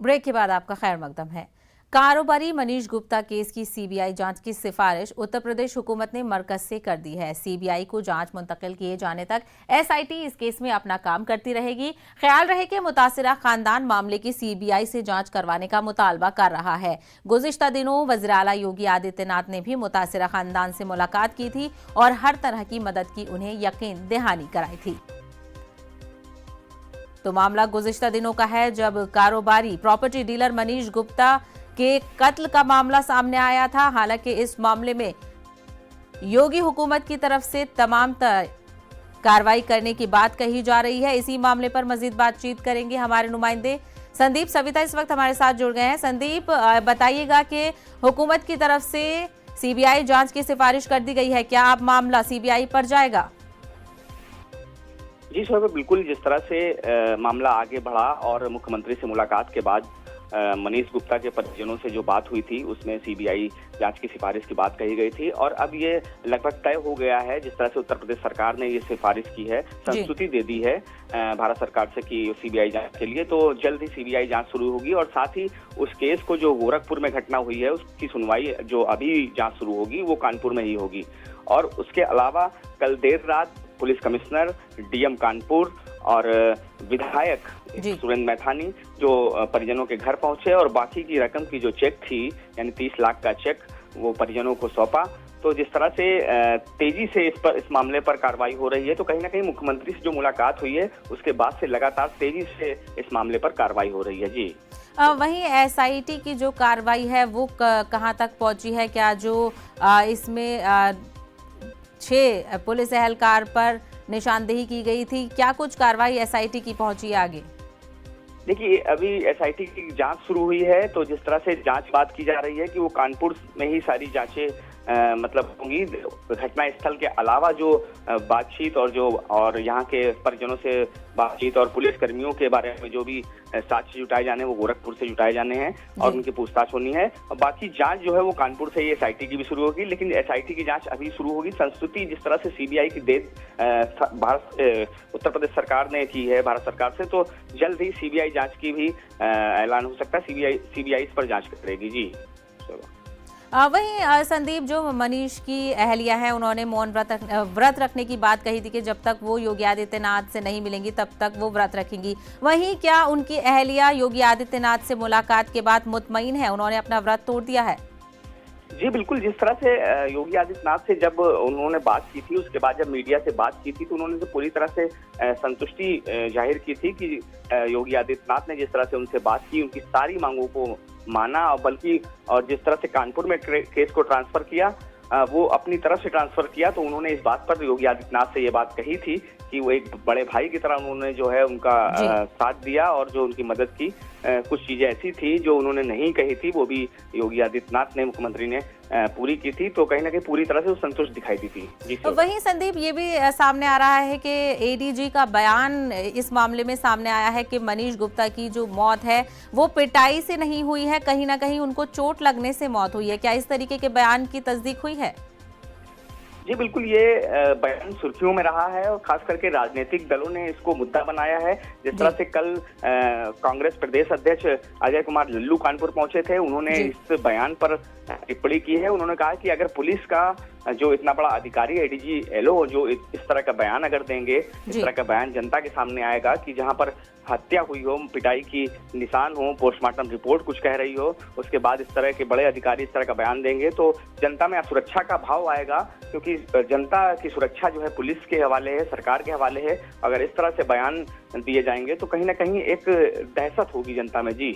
Break के बाद आपका खैर मकदम है। कारोबारी मनीष गुप्ता केस की सीबीआई जांच की सिफारिश उत्तर प्रदेश हुकूमत ने मरकज से कर दी है। सीबीआई को जांच मुंतकिल किए जाने तक एसआईटी इस केस में अपना काम करती रहेगी। ख्याल रहे कि मुतासिरा खानदान मामले की सीबीआई से जांच करवाने का मुतालबा कर रहा है। गुज़िश्ता दिनों वज़ीर आला योगी आदित्यनाथ ने भी मुतासिरा खानदान से मुलाकात की थी और हर तरह की मदद की उन्हें यकीन दहानी कराई थी। तो मामला गुज़िश्ता दिनों का है जब कारोबारी प्रॉपर्टी डीलर मनीष गुप्ता के कत्ल का मामला सामने आया था। हालांकि इस मामले में योगी हुकूमत की तरफ से तमाम कार्रवाई करने की बात कही जा रही है। इसी मामले पर मजीद बातचीत करेंगे हमारे नुमाइंदे संदीप सविता इस वक्त हमारे साथ जुड़ गए हैं। संदीप, बताइएगा कि हुकूमत की तरफ से सीबीआई जांच की सिफारिश कर दी गई है, क्या अब मामला सीबीआई पर जाएगा? जी शोएब, बिल्कुल जिस तरह से मामला आगे बढ़ा और मुख्यमंत्री से मुलाकात के बाद मनीष गुप्ता के परिजनों से जो बात हुई थी उसमें सीबीआई जांच की सिफारिश की बात कही गई थी और अब ये लगभग तय हो गया है। जिस तरह से उत्तर प्रदेश सरकार ने ये सिफारिश की है, संस्तुति दे दी है भारत सरकार से कि सीबीआई जांच के लिए, तो जल्द ही सीबीआई जांच शुरू होगी और साथ ही उस केस को जो गोरखपुर में घटना हुई है उसकी सुनवाई जो अभी जांच शुरू होगी वो कानपुर में ही होगी। और उसके अलावा कल देर रात पुलिस कमिश्नर, डीएम कानपुर और विधायक सुरेंद्र मैथानी जो परिजनों के घर पहुंचे और बाकी की रकम की जो चेक थी यानी 30 लाख का चेक वो परिजनों को सौंपा। तो जिस तरह से तेजी से इस मामले पर कार्रवाई हो रही है, तो कहीं ना कहीं मुख्यमंत्री से जो मुलाकात हुई है उसके बाद से लगातार तेजी से इस मामले पर कार्रवाई हो रही है। जी वहीं एसआईटी की जो कार्रवाई है वो कहां तक पहुंची है? क्या जो इसमें 6 पुलिस एहलकार पर निशानदेही की गई थी, क्या कुछ कार्रवाई एसआईटी की पहुंची है आगे? देखिए, अभी एसआईटी की जांच शुरू हुई है, तो जिस तरह से जांच बात की जा रही है कि वो कानपुर में ही सारी जांचें मतलब होंगी। घटना स्थल के अलावा जो बातचीत और यहाँ के परिजनों से बातचीत और पुलिस कर्मियों के बारे में जो भी साक्ष्य जुटाए जाने वो गोरखपुर से जुटाए जाने हैं और उनकी पूछताछ होनी है। और बाकी जांच जो है वो कानपुर से ही एसआईटी की भी शुरू होगी, लेकिन एसआईटी की जांच अभी शुरू होगी। संस्तुति जिस तरह से सीबीआई की उत्तर प्रदेश सरकार ने की है भारत सरकार से, तो जल्द ही सीबीआई जांच की भी ऐलान हो सकता है। सीबीआई इस पर जांच करेगी। जी वहीं संदीप, जो मनीष की अहलिया है उन्होंने मौन व्रत रखने की बात कही थी कि जब तक वो योगी आदित्यनाथ से नहीं मिलेंगी तब तक वो व्रत रखेंगी। वहीं क्या उनकी अहलिया योगी आदित्यनाथ से मुलाकात के बाद मुतमईन है, उन्होंने अपना व्रत तोड़ दिया है? जी बिल्कुल, जिस तरह से योगी आदित्यनाथ से जब उन्होंने बात की थी, उसके बाद जब मीडिया से बात की थी तो उन्होंने तो पूरी तरह से संतुष्टि जाहिर की थी कि योगी आदित्यनाथ ने जिस तरह से उनसे बात की, उनकी सारी मांगों को माना और जिस तरह से कानपुर में केस को ट्रांसफर किया वो अपनी तरफ से ट्रांसफर किया। तो उन्होंने इस बात पर योगी आदित्यनाथ से ये बात कही थी कि वो एक बड़े भाई की तरह उन्होंने जो है उनका साथ दिया और जो उनकी मदद की। कुछ चीजें ऐसी थी जो उन्होंने नहीं कही थी वो भी योगी आदित्यनाथ ने, मुख्यमंत्री ने पूरी की थी। तो कहीं ना कहीं पूरी तरह से वो संतुष्ट दिखाई दी थी। वहीं संदीप, ये भी सामने आ रहा है कि एडीजी का बयान इस मामले में सामने आया है कि मनीष गुप्ता की जो मौत है वो पिटाई से नहीं हुई है, कहीं ना कहीं उनको चोट लगने से मौत हुई है। क्या इस तरीके के बयान की तस्दीक हुई है? जी बिल्कुल, ये बयान सुर्खियों में रहा है और खास करके राजनीतिक दलों ने इसको मुद्दा बनाया है। जिस तरह से कल कांग्रेस प्रदेश अध्यक्ष अजय कुमार लल्लू कानपुर पहुंचे थे, उन्होंने इस बयान पर टिप्पणी की है। उन्होंने कहा कि अगर पुलिस का जो इतना बड़ा अधिकारी एडीजी एलओ जो इस तरह का बयान अगर देंगे, इस तरह का बयान जनता के सामने आएगा कि जहां पर हत्या हुई हो, पिटाई की निशान हो, पोस्टमार्टम रिपोर्ट कुछ कह रही हो, उसके बाद इस तरह के बड़े अधिकारी इस तरह का बयान देंगे तो जनता में असुरक्षा का भाव आएगा। क्योंकि जनता की सुरक्षा जो है पुलिस के हवाले है, सरकार के हवाले है। अगर इस तरह से बयान दिए जाएंगे तो कहीं ना कहीं एक दहशत होगी जनता में। जी